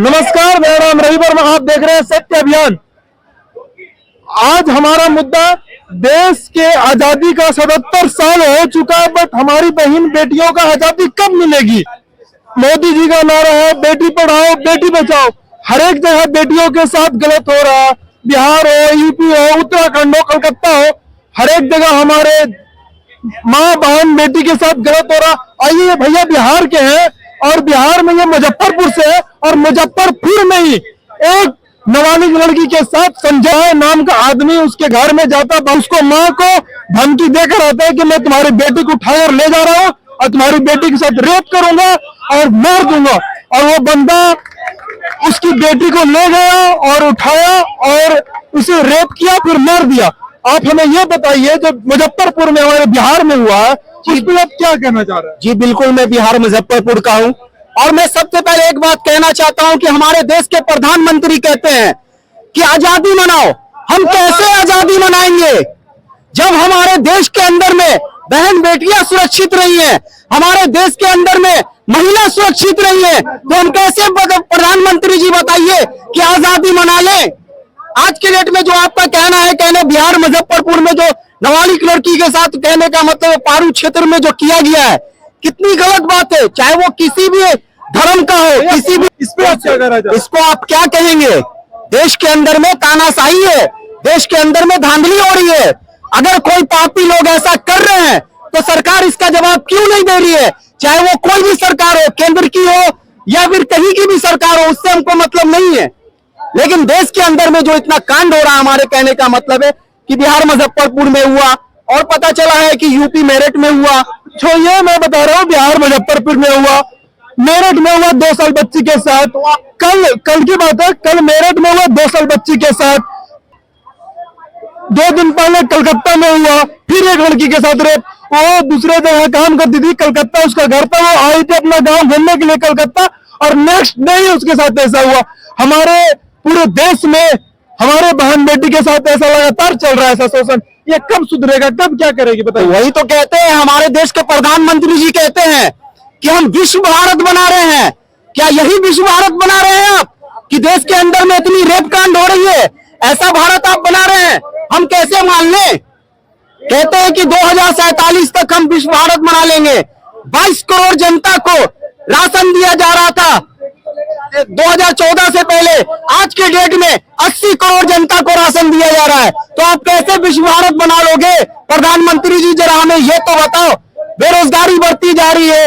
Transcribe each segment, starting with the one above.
नमस्कार, मेरा नाम रवि वर्मा। आप देख रहे हैं सत्य अभियान। आज हमारा मुद्दा देश के आजादी का 77 साल हो चुका है, बट हमारी बहन बेटियों का आजादी कब मिलेगी। मोदी जी का नारा है बेटी पढ़ाओ बेटी बचाओ। हर एक जगह बेटियों के साथ गलत हो रहा है। बिहार हो, यूपी हो, उत्तराखंड हो, कलकत्ता हो, हर एक जगह हमारे माँ बहन बेटी के साथ गलत हो रहा। आइए, ये भैया बिहार के हैं और बिहार में ये मुजफ्फरपुर से है, और मुजफ्फरपुर में ही एक नाबालिग लड़की के साथ संजय नाम का आदमी उसके घर में जाता, उसको माँ को धमकी देकर आता है कि मैं तुम्हारी बेटी को उठाकर ले जा रहा हूँ और तुम्हारी बेटी के साथ रेप करूंगा और मार दूंगा। और वो बंदा उसकी बेटी को ले गया और उठाया और उसे रेप किया, फिर मार दिया। आप हमें ये बताइए, जो मुजफ्फरपुर में हमारे बिहार में हुआ है, उस पर आप क्या कहना चाह रहे हैं? जी बिल्कुल, मैं बिहार मुजफ्फरपुर का हूं और मैं सबसे पहले एक बात कहना चाहता हूं कि हमारे देश के प्रधानमंत्री कहते हैं कि आजादी मनाओ। हम कैसे आजादी मनाएंगे जब हमारे देश के अंदर में बहन बेटियां सुरक्षित नहीं है, हमारे देश के अंदर में महिला सुरक्षित नहीं है, तो हम कैसे प्रधानमंत्री जी बताइए कि आजादी मना लें। आज के डेट में जो आपका कहना है, कहने बिहार मुजफ्फरपुर में जो नाबालिग लड़की के साथ कहने का मतलब पारू क्षेत्र में जो किया गया है, कितनी गलत बात है। चाहे वो किसी भी धर्म का हो, किसी भी, इसको आप क्या कहेंगे। देश के अंदर में तानाशाही है, देश के अंदर में धांधली हो रही है। अगर कोई पापी लोग ऐसा कर रहे हैं तो सरकार इसका जवाब क्यों नहीं दे रही है। चाहे वो कोई भी सरकार हो, केंद्र की हो या फिर कहीं की भी सरकार हो, उससे हमको मतलब नहीं है। लेकिन देश के अंदर में जो इतना कांड हो रहा है, हमारे कहने का मतलब है कि बिहार मुजफ्फरपुर में हुआ और पता चला है कि यूपी मेरठ में हुआ। तो ये मैं बता रहा हूँ, बिहार मुजफ्फरपुर में हुआ, मेरठ में हुआ 2 साल बच्ची के साथ। कल की बात है, कल मेरठ में हुआ 2 साल बच्ची के साथ। 2 दिन पहले कलकत्ता में हुआ, फिर एक लड़की के साथ रेप। वो दूसरे जगह काम करती थी, कलकत्ता उसका घर था, वो आई थी अपना गांव घूमने के लिए कलकत्ता, और नेक्स्ट डे ही उसके साथ ऐसा हुआ। हमारे पूरे देश में हमारे बहन बेटी के साथ ऐसा लगातार चल रहा है ऐसा शोषण। ये कब सुधरेगा, कब क्या करेगी बताइए। वही तो कहते हैं, हमारे देश के प्रधानमंत्री जी कहते हैं कि हम विश्व भारत बना रहे हैं। क्या यही विश्व भारत बना रहे हैं आप, कि देश के अंदर में इतनी रेप कांड हो रही है, ऐसा भारत आप बना रहे हैं। हम कैसे मान लें। कहते हैं कि 2047 तक हम विश्व भारत बना लेंगे। 22 करोड़ जनता को राशन दिया जा रहा था 2014 से पहले, आज के डेट में 80 करोड़ जनता को राशन दिया जा रहा है। तो आप कैसे विश्व भारत बना लोगे। प्रधानमंत्री जी जरा हमें ये तो बताओ। बेरोजगारी बढ़ती जा रही है,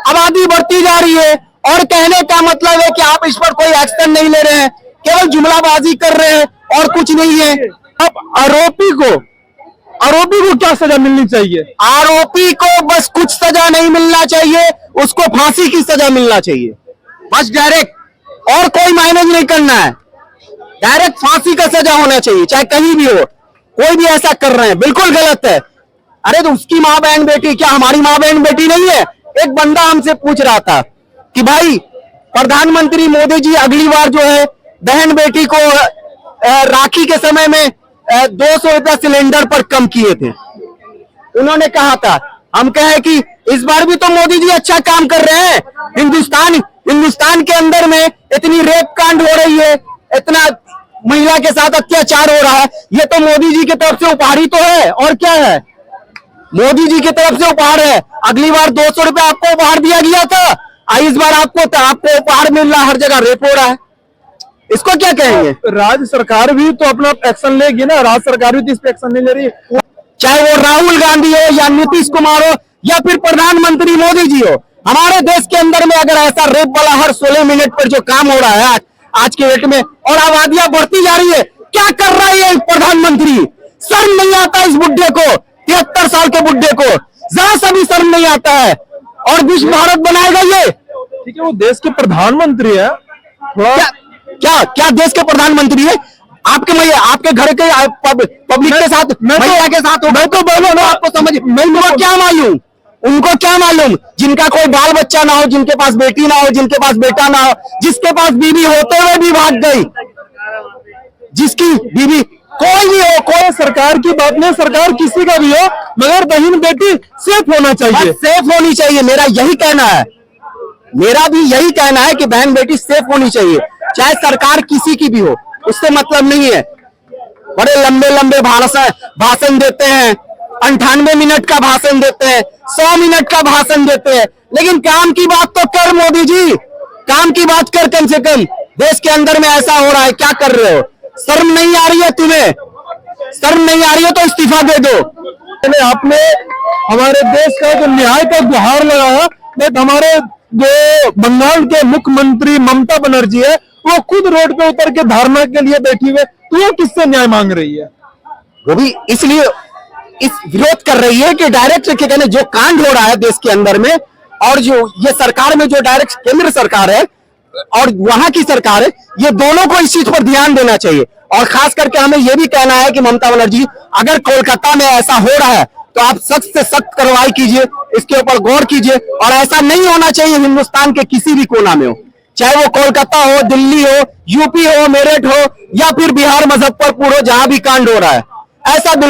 आबादी बढ़ती जा रही है, और कहने का मतलब है कि आप इस पर कोई एक्शन नहीं ले रहे हैं, केवल जुमलाबाजी कर रहे हैं और कुछ नहीं है। अब आरोपी को क्या सजा मिलनी चाहिए। आरोपी को बस कुछ सजा नहीं मिलना चाहिए, उसको फांसी की सजा मिलना चाहिए, बस डायरेक्ट, और कोई मैनेज नहीं करना है। डायरेक्ट फांसी का सजा होना चाहिए, चाहे कहीं भी हो। कोई भी ऐसा कर रहे हैं बिल्कुल गलत है। अरे तो उसकी माँ बहन बेटी, क्या हमारी माँ बहन बेटी नहीं है। एक बंदा हमसे पूछ रहा था कि भाई प्रधानमंत्री मोदी जी अगली बार जो है बहन बेटी को राखी के समय में 200 रुपया सिलेंडर पर कम किए थे। उन्होंने कहा था, हम कहे कि इस बार भी तो मोदी जी अच्छा काम कर रहे हैं। हिंदुस्तान के अंदर में इतनी रेप कांड हो रही है, इतना महिला के साथ अत्याचार हो रहा है, ये तो मोदी जी की तरफ से उपहार ही तो है। और क्या है, मोदी जी की तरफ से उपहार है। अगली बार 200 रुपया आपको उपहार दिया गया था, इस बार आपको उपहार मिल रहा है, हर जगह रेप हो रहा है। इसको क्या कहेंगे। राज्य सरकार भी तो अपना एक्शन लेगी ना, राज्य सरकार भी तो इस पे एक्शन नहीं ले रही है। चाहे वो राहुल गांधी हो या नीतीश कुमार हो या फिर प्रधानमंत्री मोदी जी हो, हमारे देश के अंदर में अगर ऐसा रेप वाला हर 16 मिनट पर जो काम हो रहा है आज के डेट में, और आबादियां बढ़ती जा रही है, क्या कर रहा है प्रधानमंत्री। शर्म नहीं आता इस बुड्ढे को, 73 साल के बुड्ढे को जरा सा भी शर्म नहीं आता है। और विश्व भारत बनाएगा ये। ठीक है, वो देश के प्रधानमंत्री है। क्या देश के प्रधानमंत्री है। आपके घर के पब्लिक के साथ, महिला के साथ, मैं तो बोलो ना, आपको समझ, उनको क्या मालूम, उनको क्या मालूम। जिनका कोई बाल बच्चा ना हो, जिनके पास बेटी ना हो, जिनके पास बेटा ना हो, जिसके पास बीवी होते हुए भी भाग गई, जिसकी बीवी कोई भी हो, कोई सरकार की बात नहीं, सरकार किसी का भी हो, मगर बहन बेटी सेफ होना चाहिए, सेफ होनी चाहिए, मेरा यही कहना है। मेरा भी यही कहना है कि बहन बेटी सेफ होनी चाहिए, चाहे सरकार किसी की भी हो, उससे मतलब नहीं है। बड़े लंबे लंबे भाषण देते हैं, 98 मिनट का भाषण देते हैं, 100 मिनट का भाषण देते हैं, लेकिन काम की बात तो कर मोदी जी, काम की बात कर। कम से कम देश के अंदर में ऐसा हो रहा है, क्या कर रहे हो? शर्म नहीं आ रही है तुम्हें? शर्म नहीं आ रही है तो इस्तीफा दे दो। आपने हमारे देश का जो न्याय का गुहार लगाया, बट हमारे जो बंगाल के मुख्यमंत्री ममता बनर्जी है, वो खुद रोड पे उतर के धरना के लिए बैठी हुई, तो वो किससे न्याय मांग रही है? वो भी इसलिए इस विरोध कर रही है कि डायरेक्ट क्या कहने जो कांड हो रहा है देश के अंदर में, और जो ये सरकार में जो डायरेक्ट केंद्र सरकार है और वहां की सरकार है, ये दोनों को इस चीज पर ध्यान देना चाहिए। और खास करके हमें यह भी कहना है कि ममता बनर्जी, अगर कोलकाता में ऐसा हो रहा है तो आप सख्त से सख्त कार्रवाई कीजिए, इसके ऊपर गौर कीजिए, और ऐसा नहीं होना चाहिए हिंदुस्तान के किसी भी कोना में हो, चाहे वो कोलकाता हो, दिल्ली हो, यूपी हो, मेरठ हो, या फिर बिहार मुजफ्फरपुर हो, जहां भी कांड हो रहा है, ऐसा